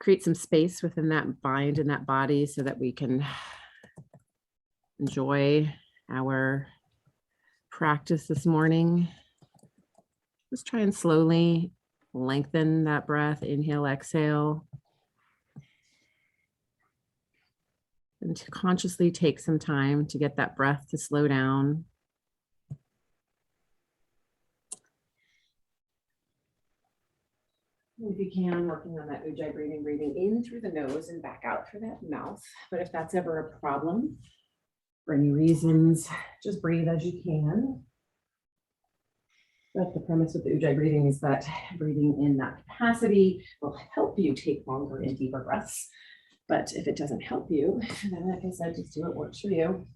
create some space within that mind and that body so that we can enjoy our practice this morning. Just try and slowly lengthen that breath. Inhale, exhale. And to consciously take some time to get that breath to slow down. If you can, working on that Ujjayi breathing in through the nose and back out through that mouth. But if that's ever a problem, for any reasons, just breathe as you can. But the premise of the Ujjayi breathing is that breathing in that capacity will help you take longer and deeper breaths. But if it doesn't help you, then like I said, just do what works for you.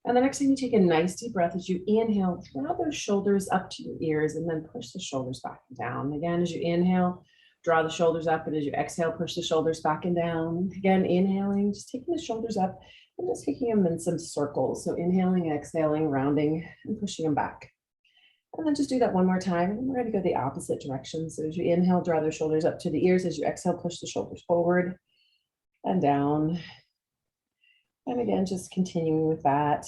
And the next time you take a nice deep breath, as you inhale, draw those shoulders up to your ears and then push the shoulders back and down. Again, as you inhale, draw the shoulders up, and as you exhale, push the shoulders back and down. Again, inhaling, just taking the shoulders up and just taking them in some circles. So inhaling, exhaling, rounding, and pushing them back. And then just do that one more time. And we're going to go the opposite direction. So as you inhale, draw those shoulders up to the ears. As you exhale, push the shoulders forward and down. And again, just continuing with that.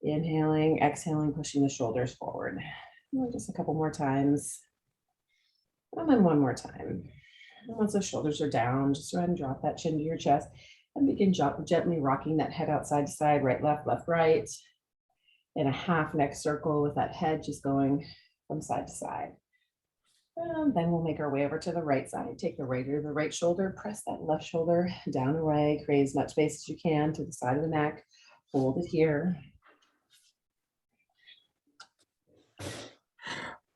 Inhaling, exhaling, pushing the shoulders forward. And just a couple more times. And then one more time. And once the shoulders are down, just go ahead and drop that chin to your chest and begin gently rocking that head out side to side, right, left, right, in a half neck circle with that head just going from side to side. And then we'll make our way over to the right side. Take the right shoulder, press that left shoulder down away, create as much space as you can to the side of the neck. Hold it here.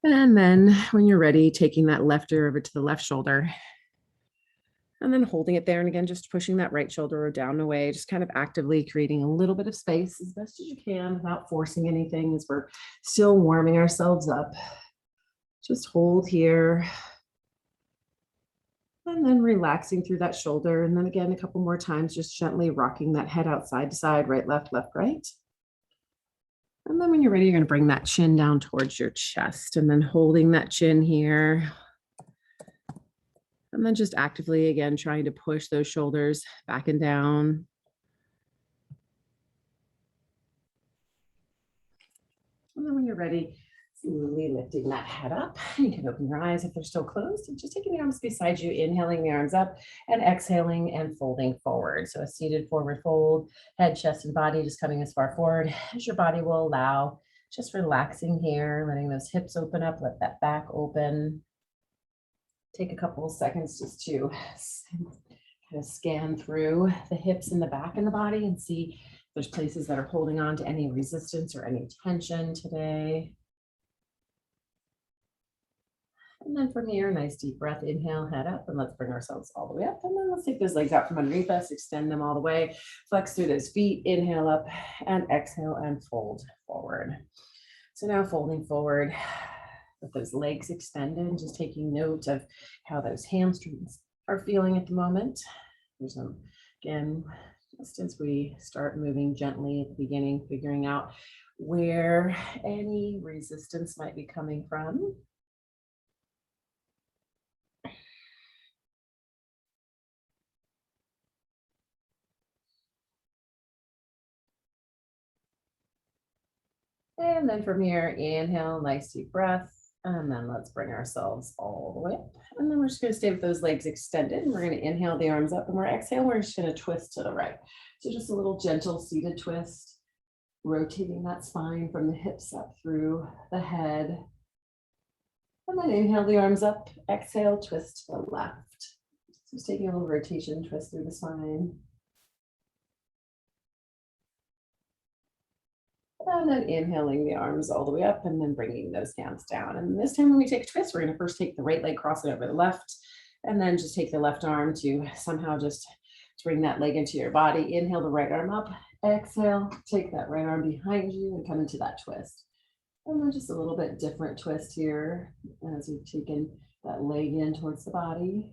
And then when you're ready, taking that left ear over to the left shoulder and then holding it there. And again, just pushing that right shoulder down away, just kind of actively creating a little bit of space as best as you can without forcing anything as we're still warming ourselves up. Just hold here. And then relaxing through that shoulder. And then again, a couple more times, just gently rocking that head out side to side, right, left, right. And then when you're ready, you're going to bring that chin down towards your chest and then holding that chin here. And then just actively, again, trying to push those shoulders back and down. And then when you're ready, slowly lifting that head up. You can open your eyes if they're still closed and just taking the arms beside you, inhaling the arms up and exhaling and folding forward. So a seated forward fold, head, chest, and body just coming as far forward as your body will allow. Just relaxing here, letting those hips open up, let that back open. Take a couple of seconds just to kind of scan through the hips and the back and the body and see if there's places that are holding on to any resistance or any tension today. And then from here, nice deep breath, inhale, head up, and let's bring ourselves all the way up. And then let's take those legs out from underneath us, extend them all the way, flex through those feet, inhale up and exhale and fold forward. So now folding forward with those legs extended, just taking note of how those hamstrings are feeling at the moment. There's some, again, just as we start moving gently at the beginning, figuring out where any resistance might be coming from. And then from here, inhale, nice deep breath. And then let's bring ourselves all the way up. And then we're just going to stay with those legs extended. And we're going to inhale the arms up and we're exhaling. We're just going to twist to the right. So just a little gentle seated twist, rotating that spine from the hips up through the head. And then inhale the arms up, exhale, twist to the left. So just taking a little rotation, twist through the spine. And then inhaling the arms all the way up and then bringing those hands down. And this time when we take a twist, we're going to first take the right leg, cross it over the left, and then just take the left arm to somehow just bring that leg into your body. Inhale the right arm up, exhale, take that right arm behind you and come into that twist. And then just a little bit different twist here as we've taken that leg in towards the body.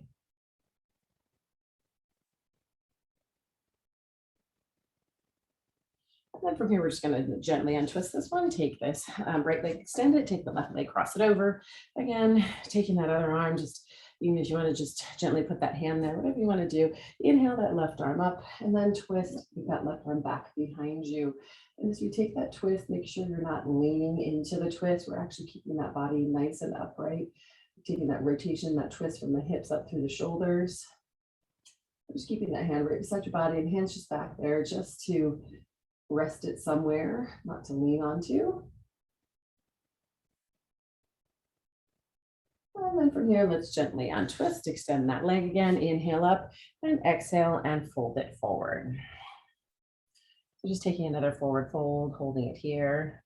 then from here, we're just going to gently untwist this one, take this right leg, extend it, take the left leg, cross it over. Again, taking that other arm, just even if you want to just gently put that hand there, whatever you want to do. Inhale that left arm up and then twist, keep that left arm back behind you. And as you take that twist, make sure you're not leaning into the twist. We're actually keeping that body nice and upright, taking that rotation, that twist from the hips up through the shoulders. Just keeping that hand right beside your body and hands just back there just to rest it somewhere, not to lean onto. And then from here, let's gently untwist, extend that leg again, inhale up and exhale and fold it forward. So just taking another forward fold, holding it here.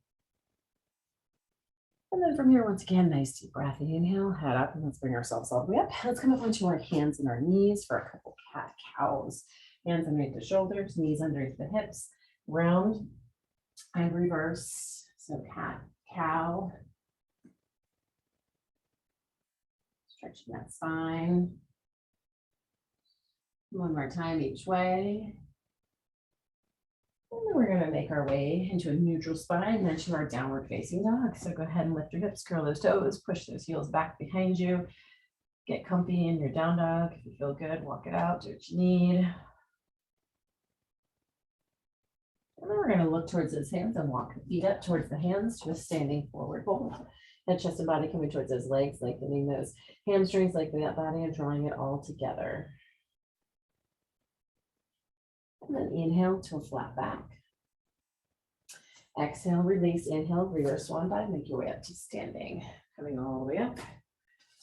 And then from here, once again, nice deep breath, inhale, head up, and let's bring ourselves all the way up. Let's come up onto our hands and our knees for a couple cat cows. Hands underneath the shoulders, knees underneath the hips, round and reverse. So cat, cow. Stretching that spine. One more time each way. And then we're going to make our way into a neutral spine, then to our downward facing dog. So go ahead and lift your hips, curl those toes, push those heels back behind you. Get comfy in your down dog. If you feel good, walk it out, do what you need. And then we're going to look towards those hands and walk the feet up towards the hands to a standing forward fold. Head, chest, and body coming towards those legs, lengthening those hamstrings, lengthening that body, and drawing it all together. And then inhale to a flat back. Exhale, release, inhale, reverse swan dive, make your way up to standing. Coming all the way up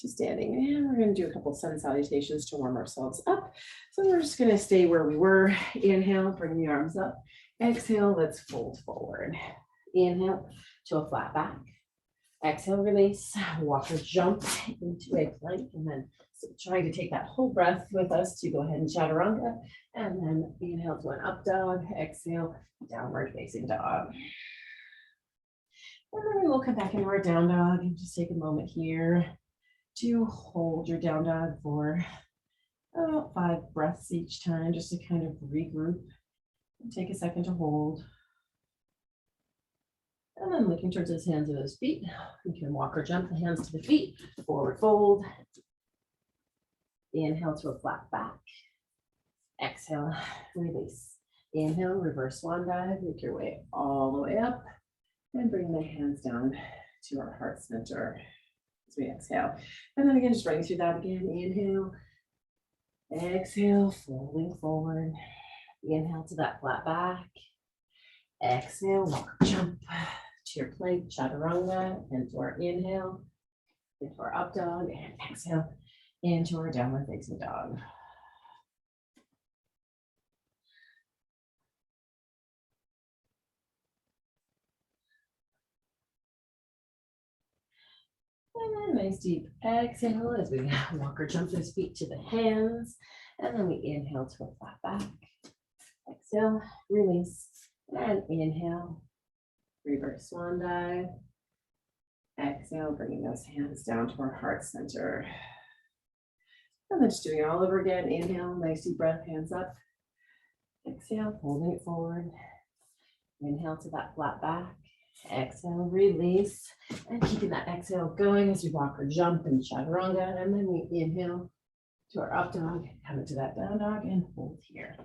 to standing. And we're going to do a couple sun salutations to warm ourselves up. So we're just going to stay where we were. Inhale, bring the arms up. Exhale, let's fold forward. Inhale to a flat back. Exhale, release, walk or jump into a plank, and then trying to take that whole breath with us to go ahead and chaturanga, and then inhale to an up dog, exhale, downward facing dog. And then we'll come back into our down dog and just take a moment here to hold your down dog for about 5 breaths each time, just to kind of regroup and take a second to hold. And then looking towards those hands or those feet, you can walk or jump the hands to the feet, forward fold. Inhale to a flat back. Exhale, release. Inhale, reverse swan dive, make your way all the way up and bring the hands down to our heart center as we exhale. And then again, just running through that again. Inhale, exhale, folding forward. Inhale to that flat back. Exhale, walk or jump to your plank, chaturanga, into our inhale, into our up dog, and exhale into our downward facing dog. And then nice deep exhale as we walk or jump those feet to the hands, and then we inhale to a flat back. Exhale, release, and inhale. Reverse swan dive. Exhale, bringing those hands down to our heart center. And then just doing it all over again. Inhale, nice deep breath, hands up. Exhale, holding it forward. Inhale to that flat back. Exhale, release. And keeping that exhale going as we walk or jump in chaturanga. And then we inhale to our up dog, come into that down dog, and hold here.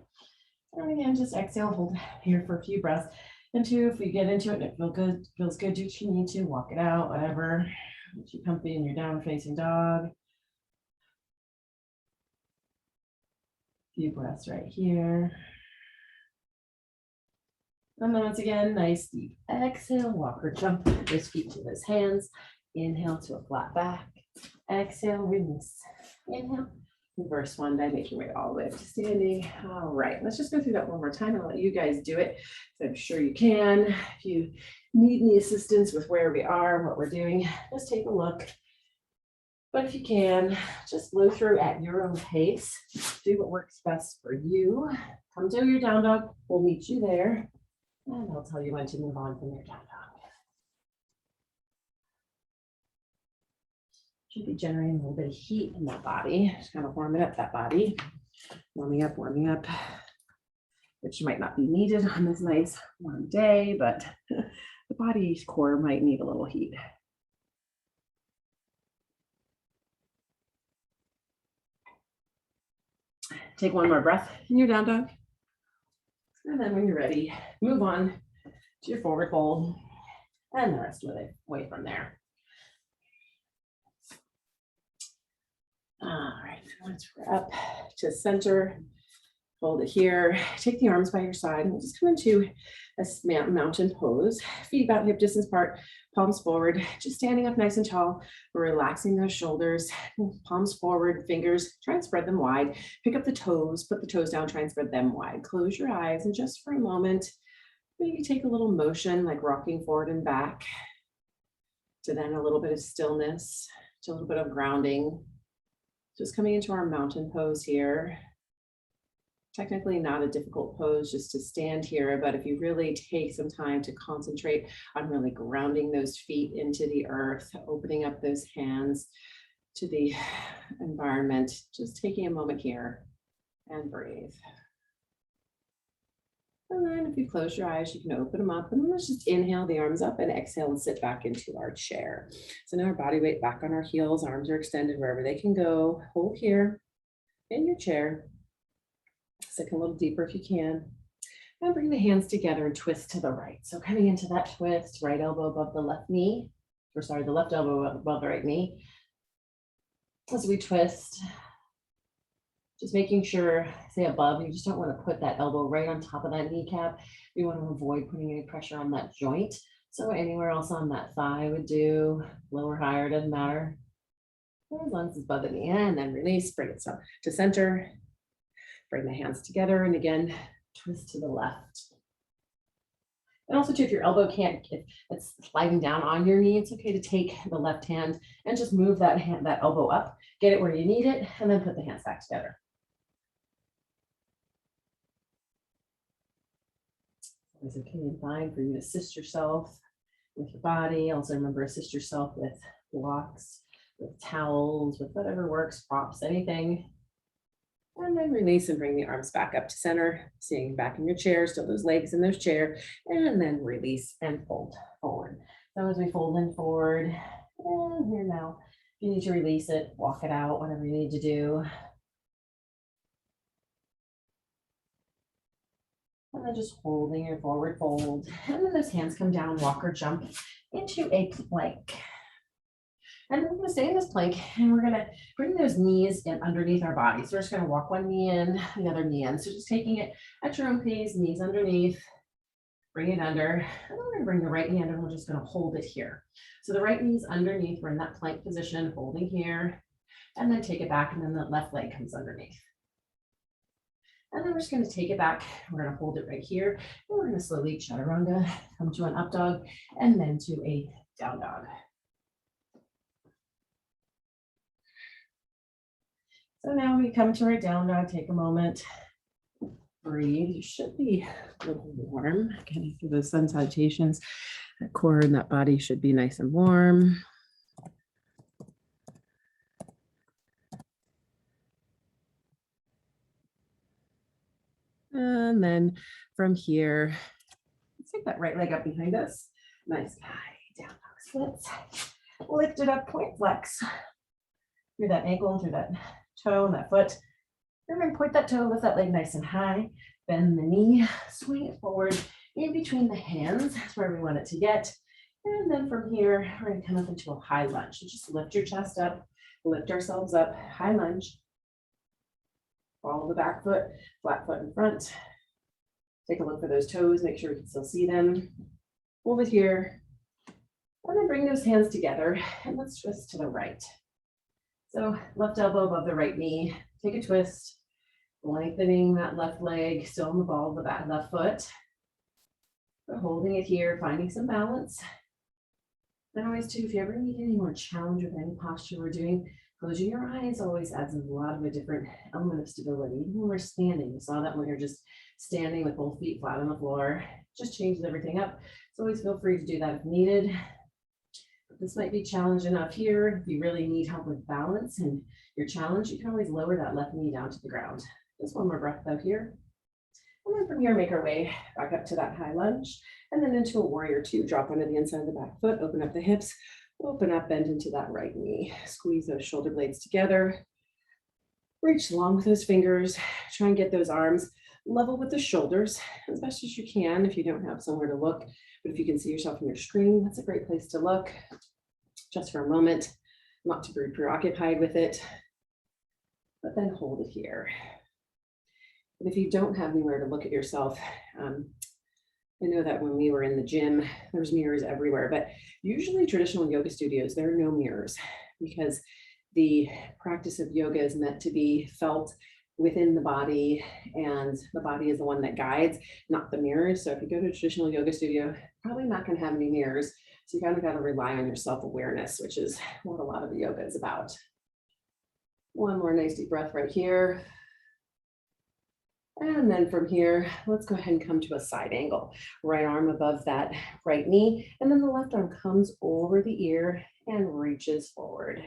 And again, just exhale, hold here for a few breaths. And 2, if we get into it and it feels good, do what you need to, walk it out, whatever. Get you comfy in your downward facing dog. Few breaths right here. And then once again, nice deep exhale, walk or jump those feet to those hands. Inhale to a flat back. Exhale, release. Inhale. Reverse swan dive, make your way all the way up to standing. All right, let's just go through that one more time and let you guys do it. So I'm sure you can. If you need any assistance with where we are, what we're doing, just take a look. But if you can, just flow through at your own pace. Do what works best for you. Come to your down dog. We'll meet you there. And I'll tell you when to move on from your down dog. Should be generating a little bit of heat in that body. Just kind of warming up that body. Warming up, warming up. which might not be needed on this nice warm day, but the body's core might need a little heat. Take one more breath in your down dog. And then when you're ready, move on to your forward fold and the rest of it away from there. All right, once we're up to center, hold it here. Take the arms by your side and we'll just come into a mountain pose. Feet about hip distance apart, palms forward, just standing up nice and tall. We're relaxing those shoulders, palms forward, fingers, try and spread them wide. Pick up the toes, put the toes down, try and spread them wide. Close your eyes and just for a moment, maybe take a little motion like rocking forward and back to then a little bit of stillness, to a little bit of grounding. Just coming into our mountain pose here. Technically not a difficult pose just to stand here, but if you really take some time to concentrate on really grounding those feet into the earth, opening up those hands to the environment, just taking a moment here and breathe. And then if you close your eyes, you can open them up and let's just inhale the arms up and exhale and sit back into our chair. So now our body weight back on our heels, arms are extended wherever they can go. Hold here in your chair. Sink a little deeper if you can. And bring the hands together and twist to the right. So coming into that twist, right elbow above the left knee, or sorry, the left elbow above the right knee. As we twist, just making sure, say above, you just don't want to put that elbow right on top of that kneecap. You want to avoid putting any pressure on that joint. So anywhere else on that thigh would do, lower, higher, doesn't matter. As long as it's above the knee, and then release, bring it to center. Bring the hands together and again, twist to the left. And also too, if your elbow can't, if it's sliding down on your knee, it's okay to take the left hand and just move that elbow up, get it where you need it, and then put the hands back together. It's okay and fine for you to assist yourself with your body. Also remember, assist yourself with blocks, with towels, with whatever works, props, anything. And then release and bring the arms back up to center, sitting back in your chair, still those legs in those chair, and then release and fold forward. So as we fold in forward, and here now, if you need to release it, walk it out, whatever you need to do. And then just holding your forward fold. And then those hands come down, walk or jump into a plank. And we're going to stay in this plank and we're going to bring those knees in underneath our body. So we're just going to walk one knee in, the other knee in. So just taking it at your own pace, knees underneath, bring it under. And then we're going to bring the right knee under and we're just going to hold it here. So the right knee's underneath, we're in that plank position, holding here, and then take it back and then the left leg comes underneath. And then we're just going to take it back. We're going to hold it right here. And we're going to slowly chaturanga, come to an up dog, and then to a down dog. So now we come to our down dog, take a moment, breathe. You should be a little warm. Again, after those sun salutations, that core and that body should be nice and warm. And then from here, let's take that right leg up behind us. Nice high down dog splits. Lift it up, point flex. Through that ankle, through that toe and that foot. Remember, point that toe, lift that leg nice and high. Bend the knee, swing it forward in between the hands. That's where we want it to get. And then from here, we're going to come up into a high lunge. So just lift your chest up, lift ourselves up, high lunge. Follow the back foot, flat foot in front. Take a look for those toes, make sure we can still see them. Hold it here. And then bring those hands together and let's twist to the right. So left elbow above the right knee, take a twist, lengthening that left leg, still on the ball of the back left foot. But holding it here, finding some balance. And always too, if you ever need any more challenge with any posture we're doing, closing your eyes always adds a lot of a different element of stability. Even when we're standing, you saw that when you're just standing with both feet flat on the floor, just changes everything up. So always feel free to do that if needed. This might be challenge enough here. If you really need help with balance and your challenge, you can always lower that left knee down to the ground. Just one more breath out here. And then from here, make our way back up to that high lunge and then into a warrior two. Drop onto the inside of the back foot, open up the hips, open up, bend into that right knee. Squeeze those shoulder blades together. Reach long with those fingers. Try and get those arms level with the shoulders as best as you can if you don't have somewhere to look. But if you can see yourself on your screen, that's a great place to look just for a moment, not to be preoccupied with it, but then hold it here. And if you don't have anywhere to look at yourself, I know that when we were in the gym, there's mirrors everywhere, but usually traditional yoga studios, there are no mirrors because the practice of yoga is meant to be felt within the body, and the body is the one that guides, not the mirrors. So if you go to a traditional yoga studio, probably not going to have any mirrors. So you kind of got to rely on your self-awareness, which is what a lot of the yoga is about. One more nice deep breath right here. And then from here, let's go ahead and come to a side angle. Right arm above that right knee, and then the left arm comes over the ear and reaches forward.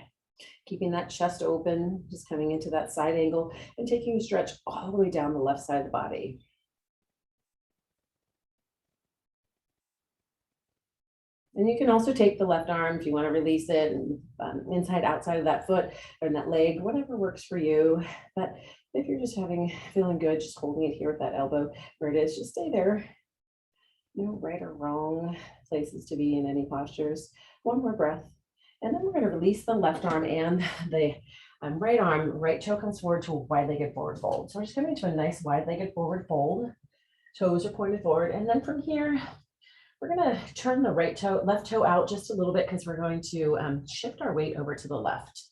Keeping that chest open, just coming into that side angle and taking a stretch all the way down the left side of the body. And you can also take the left arm if you want to release it, and inside, outside of that foot or that leg, whatever works for you. But if you're just feeling good, just holding it here with that elbow where it is, just stay there. No right or wrong places to be in any postures. One more breath. And then we're going to release the left arm and the right arm, right toe comes forward to a wide-legged forward fold. So we're just coming to a nice wide-legged forward fold. Toes are pointed forward. And then from here, we're going to turn the left toe out just a little bit because we're going to shift our weight over to the left.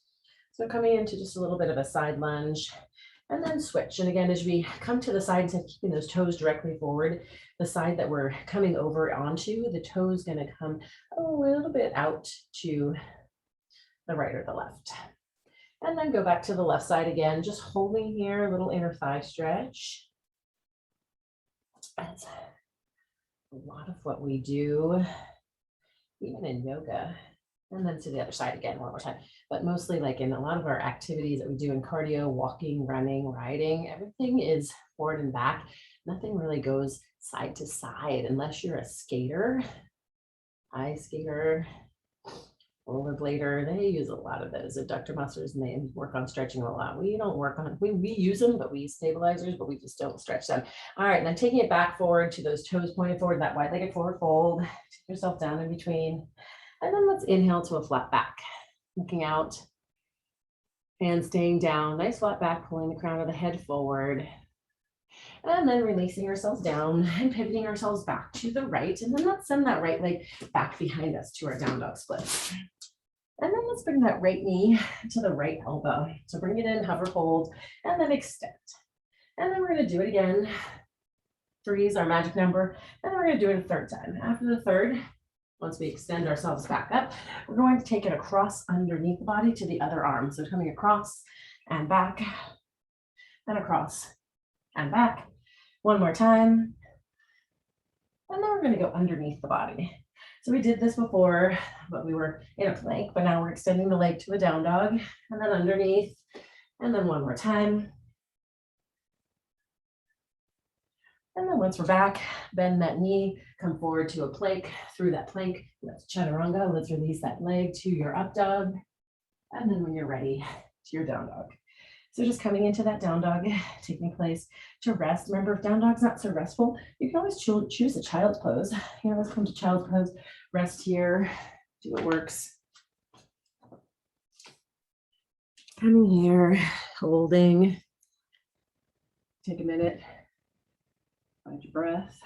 So coming into just a little bit of a side lunge and then switch. And again, as we come to the side, instead of keeping those toes directly forward, the side that we're coming over onto, the toe is going to come a little bit out to the right or the left. And then go back to the left side again, just holding here, a little inner thigh stretch. That's a lot of what we do, even in yoga. And then to the other side again, one more time. But mostly like in a lot of our activities that we do in cardio, walking, running, riding, everything is forward and back. Nothing really goes side to side unless you're a skater, ice skater, rollerblader. They use a lot of those adductor muscles and they work on stretching a lot. We don't work on, we use them, but we use stabilizers, but we just don't stretch them. All right, now taking it back forward to those toes pointed forward, that wide-legged forward fold. Take yourself down in between. And then let's inhale to a flat back, looking out and staying down. Nice flat back, pulling the crown of the head forward. And then releasing ourselves down and pivoting ourselves back to the right. And then let's send that right leg back behind us to our down dog split. And then let's bring that right knee to the right elbow. So bring it in, hover, hold, and then extend. And then we're going to do it again. 3 is our magic number. And then we're going to do it a third time. After the third, once we extend ourselves back up, we're going to take it across underneath the body to the other arm. So coming across and back and across and back. One more time. And then we're going to go underneath the body. So we did this before, but we were in a plank, but now we're extending the leg to a down dog and then underneath. And then one more time. And then once we're back, bend that knee, come forward to a plank. Through that plank, that's chaturanga. Let's release that leg to your up dog. And then when you're ready, to your down dog. So just coming into that down dog, taking place to rest. Remember, if down dog's not so restful, you can always choose a child's pose. You know, let's come to child's pose, rest here, do what works. Coming here, holding. Take a minute. Find your breath.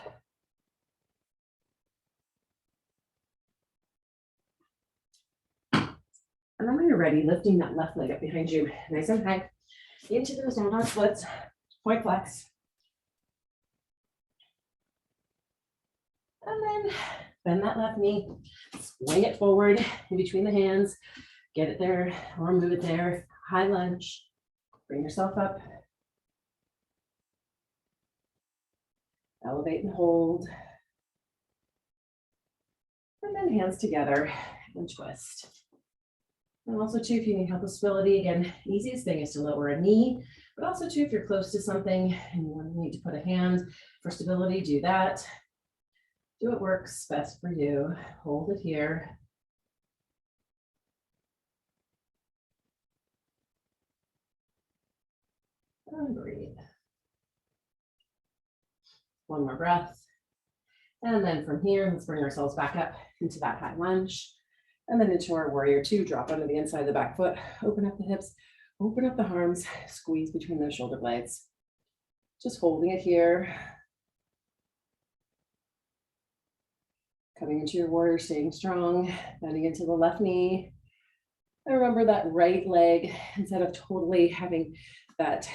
And then when you're ready, lifting that left leg up behind you, nice and high, into those down dog splits, point flex. And then bend that left knee, swing it forward in between the hands, get it there or move it there, high lunge, bring yourself up. Elevate and hold. And then hands together and twist. And also too, if you need help with stability, again, easiest thing is to lower a knee, But also too, if you're close to something and you need to put a hand for stability, do that. Do what works best for you. Hold it here. And breathe. One more breath. And then from here, let's bring ourselves back up into that high lunge. And then into our warrior two, drop onto the inside of the back foot, open up the hips, open up the arms, squeeze between those shoulder blades. Just holding it here. Coming into your warrior, staying strong, bending into the left knee. And remember that right leg, instead of totally having that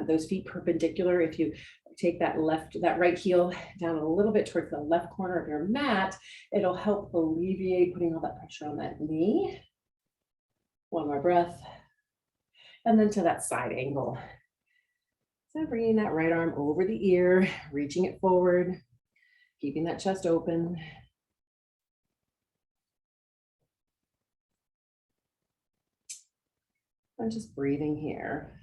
those feet perpendicular, if you take that right heel down a little bit towards the left corner of your mat, it'll help alleviate putting all that pressure on that knee. One more breath. And then to that side angle. So bringing that right arm over the ear, reaching it forward, keeping that chest open. And just breathing here.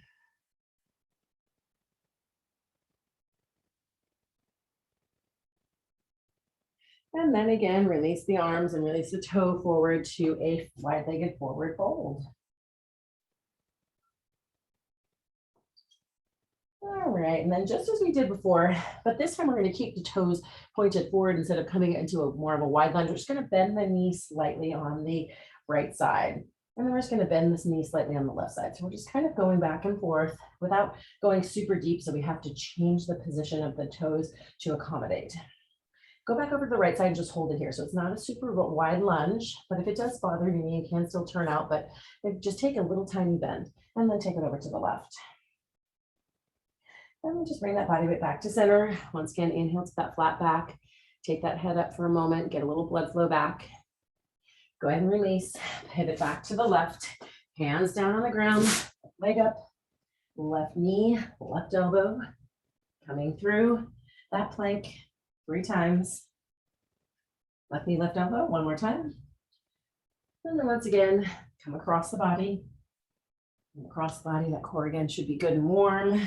And then again, release the arms and release the toe forward to a wide-legged forward fold. All right, and then just as we did before, but this time we're going to keep the toes pointed forward instead of coming into a more of a wide lunge. We're just going to bend the knee slightly on the right side. And then we're just going to bend this knee slightly on the left side. So we're just kind of going back and forth without going super deep. So we have to change the position of the toes to accommodate. Go back over to the right side and just hold it here. So it's not a super wide lunge, but if it does bother your knee, it can still turn out, but just take a little tiny bend and then take it over to the left. And we'll just bring that body weight back to center. Once again, inhale to that flat back. Take that head up for a moment, get a little blood flow back. Go ahead and release, pivot back to the left, hands down on the ground, leg up, left knee, left elbow, coming through that plank 3 times. Left knee, left elbow, one more time. And then once again, come across the body. Across the body, that core again should be good and warm.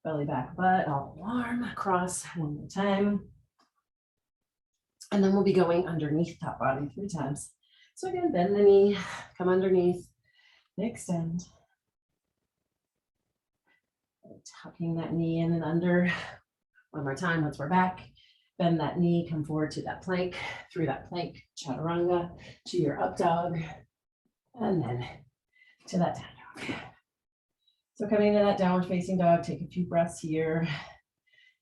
Belly back, butt, all warm, across one more time. And then we'll be going underneath that body 3 times. So again, bend the knee, come underneath, extend. Tucking that knee in and under. One more time, once we're back. Bend that knee, come forward to that plank, through that plank, chaturanga, to your up dog, and then to that down dog. So coming into that downward facing dog, take a few breaths here.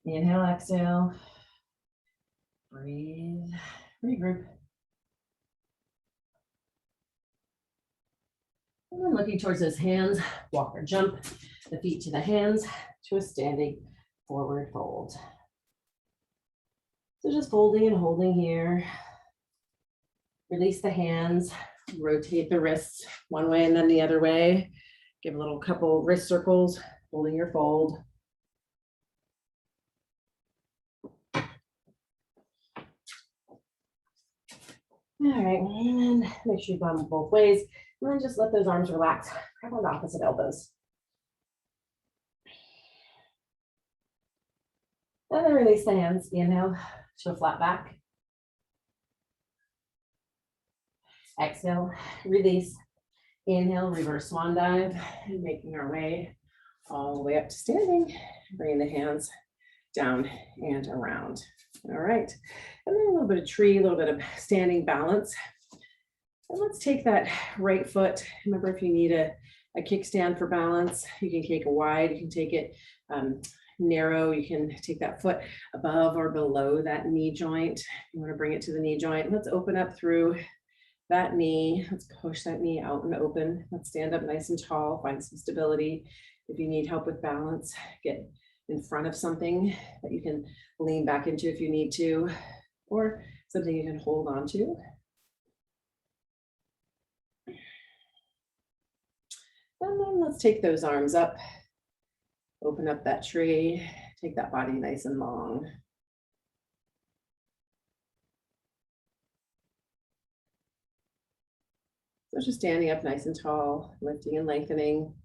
Inhale, exhale. Breathe, regroup. And then looking towards those hands, walk or jump the feet to the hands to a standing forward fold. So just folding and holding here. Release the hands, rotate the wrists one way and then the other way. Give a little couple wrist circles, holding your fold. All right, and make sure you bum both ways. And then just let those arms relax, grab on the opposite elbows. And then release the hands, inhale to a flat back. Exhale, release. Inhale, reverse swan dive, and making our way all the way up to standing. Bringing the hands down and around. All right, and then a little bit of tree, a little bit of standing balance. And let's take that right foot. Remember, if you need a kickstand for balance, you can take it wide, you can take it narrow, you can take that foot above or below that knee joint. You want to bring it to the knee joint. Let's open up through that knee. Let's push that knee out and open. Let's stand up nice and tall, find some stability. If you need help with balance, get in front of something that you can lean back into if you need to, or something you can hold on to. And then let's take those arms up, open up that tree, take that body nice and long. So just standing up nice and tall, lifting and lengthening.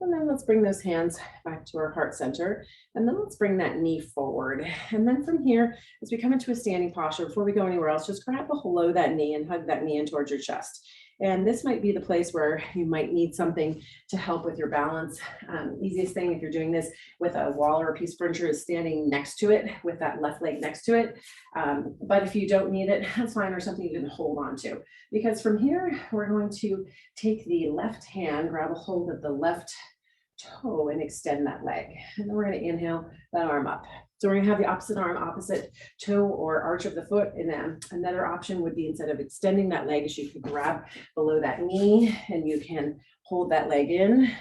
And then let's bring those hands back to our heart center. And then let's bring that knee forward. And then from here, as we come into a standing posture, before we go anywhere else, just grab below that knee and hug that knee in towards your chest. And this might be the place where you might need something to help with your balance. Easiest thing if you're doing this with a wall or a piece of furniture is standing next to it with that left leg next to it. But if you don't need it, that's fine, or something you can hold on to. Because from here, we're going to take the left hand, grab a hold of the left toe and extend that leg. And then we're going to inhale that arm up. So we're going to have the opposite arm, opposite toe or arch of the foot. And then another option would be, instead of extending that leg, is you could grab below that knee and you can hold that leg in.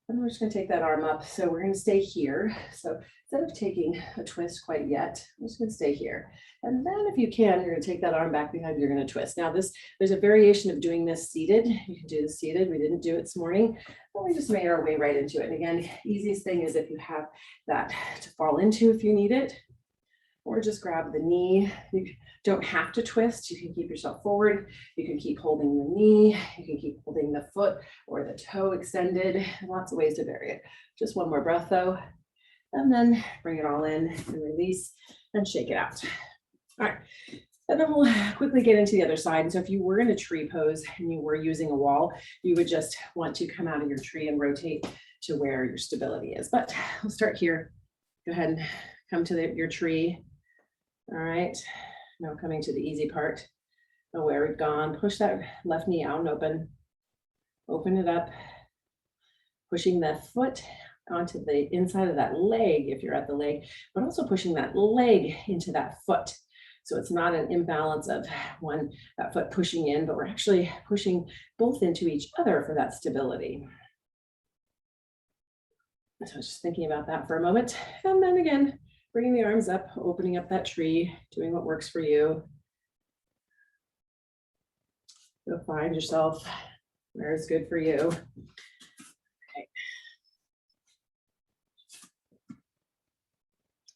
And we're just going to take that arm up. So we're going to stay here. So instead of taking a twist quite yet, I'm just going to stay here. And then if you can, you're going to take that arm back behind, you're going to twist. Now there's a variation of doing this seated. You can do this seated. We didn't do it this morning, but we just made our way right into it. And again, easiest thing is if you have that to fall into if you need it, or just grab the knee. You don't have to twist. You can keep yourself forward. You can keep holding the knee. You can keep holding the foot or the toe extended. Lots of ways to vary it. Just one more breath though. And then bring it all in and release and shake it out. All right. And then we'll quickly get into the other side. And so if you were in a tree pose and you were using a wall, you would just want to come out of your tree and rotate to where your stability is. But we'll start here. Go ahead and come to your tree. All right, now coming to the easy part of where we've gone. Push that left knee out and open it up, pushing that foot onto the inside of that leg if you're at the leg, but also pushing that leg into that foot. So it's not an imbalance of that foot pushing in, but we're actually pushing both into each other for that stability. So I was just thinking about that for a moment. And then again, bringing the arms up, opening up that tree, doing what works for you. Go find yourself where is good for you. Okay.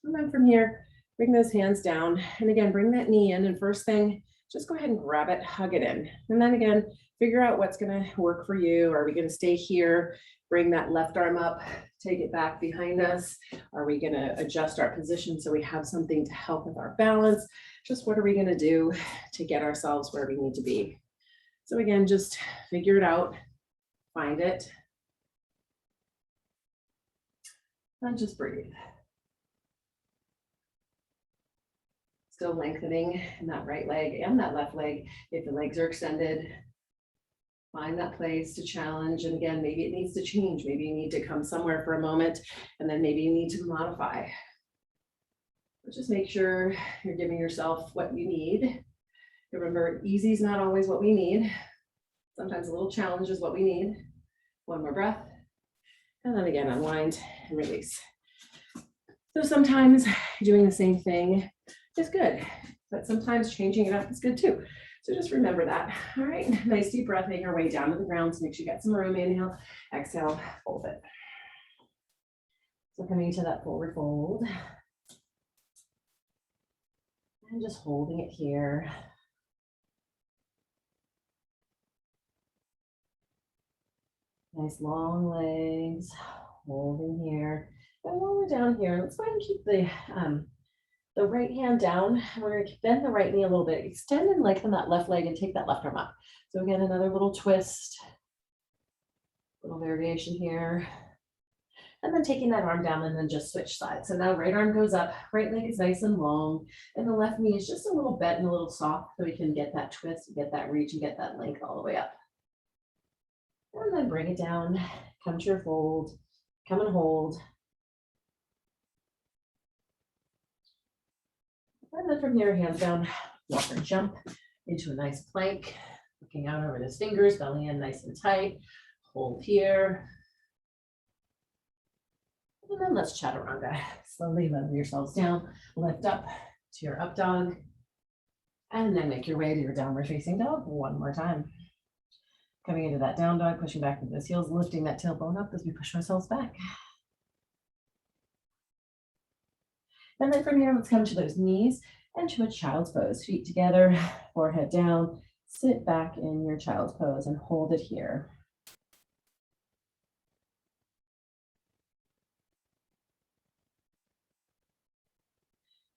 And then from here, bring those hands down. And again, bring that knee in. And first thing, just go ahead and grab it, hug it in. And then again, figure out what's going to work for you. Are we going to stay here? Bring that left arm up, take it back behind us. Are we going to adjust our position so we have something to help with our balance? Just what are we going to do to get ourselves where we need to be? So again, just figure it out, find it, and just breathe. Still lengthening in that right leg and that left leg if the legs are extended. Find that place to challenge. And again, maybe it needs to change. Maybe you need to come somewhere for a moment and then maybe you need to modify. But just make sure you're giving yourself what you need. Remember, easy is not always what we need. Sometimes a little challenge is what we need. One more breath. And then again, unwind and release. So sometimes doing the same thing is good, but sometimes changing it up is good too. So just remember that. All right, nice deep breath, making your way down to the ground. So make sure you get some room. Inhale, exhale, fold it. So coming to that forward fold. And just holding it here. Nice long legs, holding here. And while we're down here, let's go ahead and keep the right hand down. We're going to bend the right knee a little bit, extend and lengthen that left leg and take that left arm up. So again, another little twist, little variation here. And then taking that arm down and then just switch sides. So now right arm goes up, right leg is nice and long, and the left knee is just a little bent and a little soft so we can get that twist, get that reach, and get that length all the way up. And then bring it down, come to your fold, come and hold. And then from here, hands down, walk or jump into a nice plank, looking out over those fingers, belly in nice and tight. Hold here. And then let's chaturanga. Slowly lower yourselves down, lift up to your up dog, and then make your way to your downward facing dog one more time. Coming into that down dog, pushing back into those heels, lifting that tailbone up as we push ourselves back. And then from here, let's come to those knees and to a child's pose. Feet together, forehead down, sit back in your child's pose and hold it here.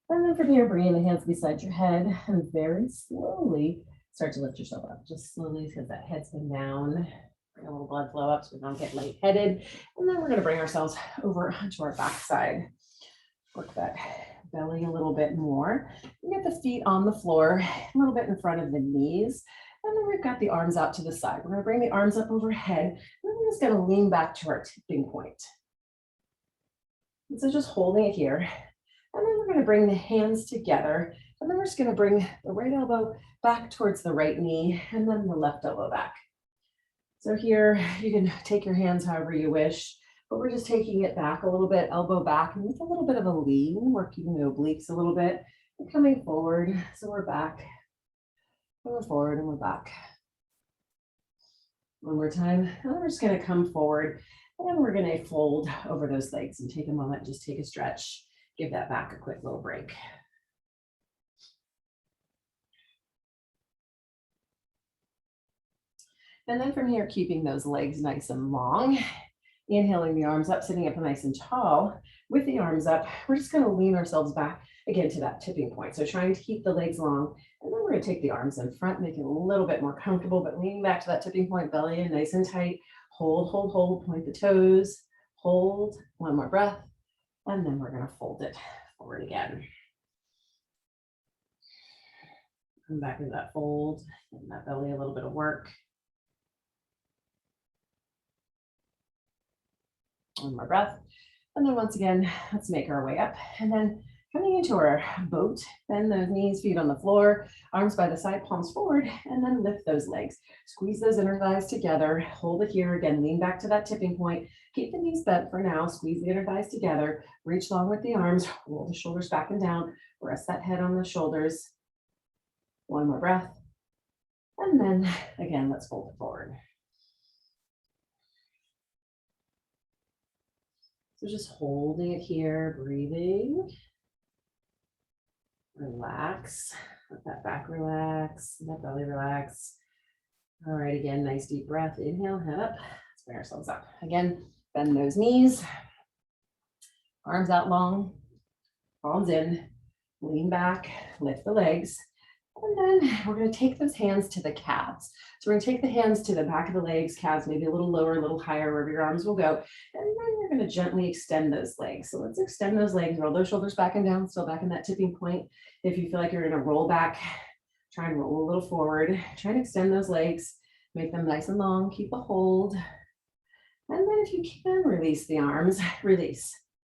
And then from here, bringing the hands beside your head and very slowly start to lift yourself up. Just slowly because that head's been down. Bring a little blood flow up so we don't get lightheaded. And then we're going to bring ourselves over onto our backside. Work that belly a little bit more. We get the feet on the floor, a little bit in front of the knees. And then we've got the arms out to the side. We're going to bring the arms up overhead. And we're just going to lean back to our tipping point. And so just holding it here. And then we're going to bring the hands together. And then we're just going to bring the right elbow back towards the right knee and then the left elbow back. So here you can take your hands however you wish, but we're just taking it back a little bit, elbow back, and with a little bit of a lean, working the obliques a little bit and coming forward. So we're back, and we're forward, and we're back. One more time. And then we're just going to come forward, and then we're going to fold over those legs and take a moment, just take a stretch, give that back a quick little break. And then from here, keeping those legs nice and long, inhaling the arms up, sitting up nice and tall. With the arms up, we're just going to lean ourselves back again to that tipping point. So trying to keep the legs long, and then we're going to take the arms in front, make it a little bit more comfortable, but leaning back to that tipping point, belly in nice and tight. Hold, hold, hold, point the toes, hold, one more breath, and then we're going to fold it forward again. Come back into that fold, and that belly a little bit of work. One more breath. And then once again, let's make our way up. And then coming into our boat, bend those knees, feet on the floor, arms by the side, palms forward, and then lift those legs. Squeeze those inner thighs together. Hold it here again. Lean back to that tipping point. Keep the knees bent for now. Squeeze the inner thighs together. Reach long with the arms. Roll the shoulders back and down. Rest that head on the shoulders. One more breath. And then again, let's fold it forward. So just holding it here, breathing. Relax, let that back relax, that belly relax. All right, again, nice deep breath. Inhale, head up. Let's bring ourselves up. Again, bend those knees. Arms out long, palms in, lean back, lift the legs. And then we're going to take those hands to the calves. So we're going to take the hands to the back of the legs, calves maybe a little lower, a little higher, wherever your arms will go. And then we're going to gently extend those legs. So let's extend those legs, roll those shoulders back and down, still back in that tipping point. If you feel like you're going to roll back, try and roll a little forward. Try and extend those legs, make them nice and long, keep a hold. And then if you can, release the arms, release.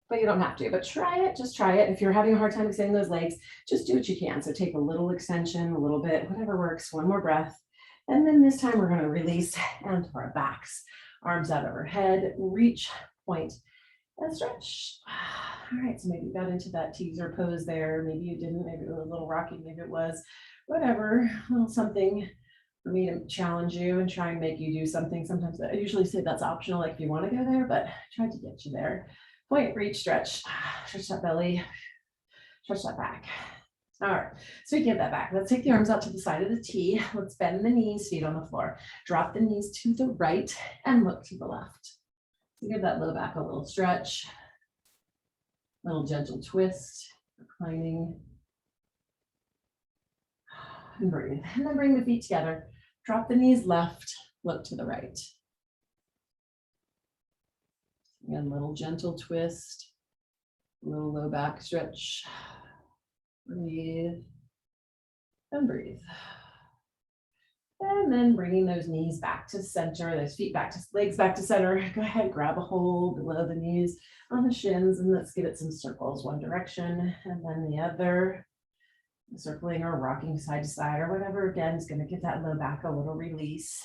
But you don't have to, but try it, just try it. If you're having a hard time extending those legs, just do what you can. So take a little extension, a little bit, whatever works, one more breath. And then this time we're going to release and to our backs, arms out overhead, reach, point, and stretch. All right, so maybe you got into that teaser pose there. Maybe you didn't, maybe it was a little rocky, maybe it was, whatever, a little something for me to challenge you and try and make you do something. Sometimes I usually say that's optional, like if you want to go there, but I tried to get you there. Point, reach, stretch that belly, stretch that back. All right, so we give that back. Let's take the arms out to the side of the T. Let's bend the knees, feet on the floor. Drop the knees to the right and look to the left. So give that low back a little stretch, little gentle twist, reclining. And breathe. And then bring the feet together. Drop the knees left, look to the right. Again, little gentle twist, little low back stretch. Breathe and breathe. And then bringing those knees back to center, those feet back to legs back to center. Go ahead, grab a hold below the knees on the shins, and let's give it some circles, one direction and then the other. Circling or rocking side to side or whatever, again, is going to give that low back a little release.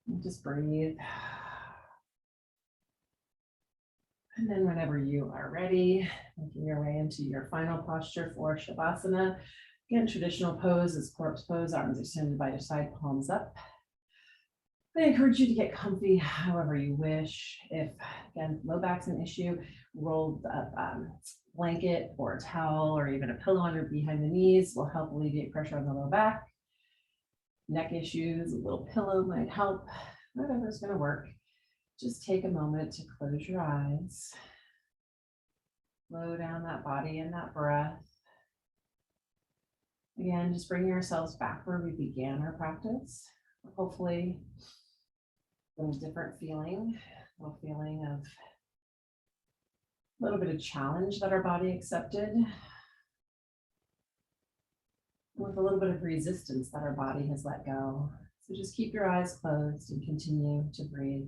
And just breathe. And then whenever you are ready, making your way into your final posture for Shavasana. Again, traditional pose is corpse pose, arms extended by your side, palms up. I encourage you to get comfy however you wish. If, again, low back's an issue, rolled up blanket or a towel or even a pillow under behind the knees will help alleviate pressure on the low back. Neck issues, a little pillow might help, whatever's going to work. just take a moment to close your eyes. Slow down that body and that breath. Again, just bring yourselves back where we began our practice. Hopefully, a little different feeling, a little feeling of a little bit of challenge that our body accepted, with a little bit of resistance that our body has let go. So just keep your eyes closed and continue to breathe.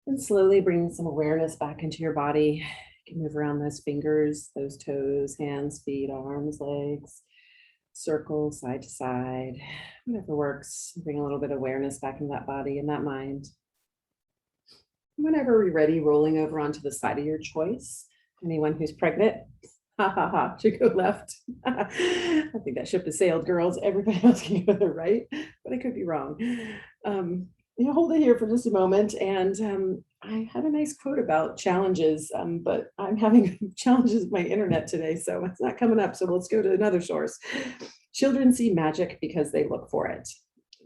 And slowly bring some awareness back into your body. You can move around those fingers, those toes, hands, feet, arms, legs, circle side to side, whatever works. Bring a little bit of awareness back into that body and that mind. Whenever you're ready, rolling over onto the side of your choice. Anyone who's pregnant, should go left. I think that ship has sailed, girls. Everybody else can go to the right, but I could be wrong. Hold it here for just a moment. And I had a nice quote about challenges, but I'm having challenges with my internet today, so it's not coming up. So let's go to another source. Children see magic because they look for it.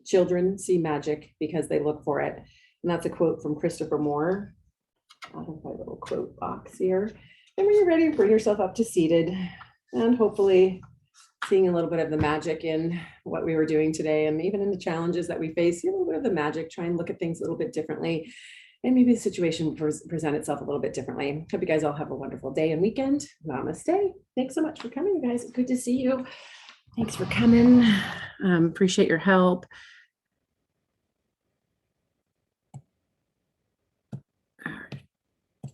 Children see magic because they look for it. And that's a quote from Christopher Moore. I'll have my little quote box here. And when you're ready, bring yourself up to seated, and hopefully seeing a little bit of the magic in what we were doing today, and even in the challenges that we face, see a little bit of the magic, try and look at things a little bit differently, and maybe the situation will present itself a little bit differently. Hope you guys all have a wonderful day and weekend. Namaste. Thanks so much for coming, you guys. It's good to see you. Thanks for coming. Appreciate your help.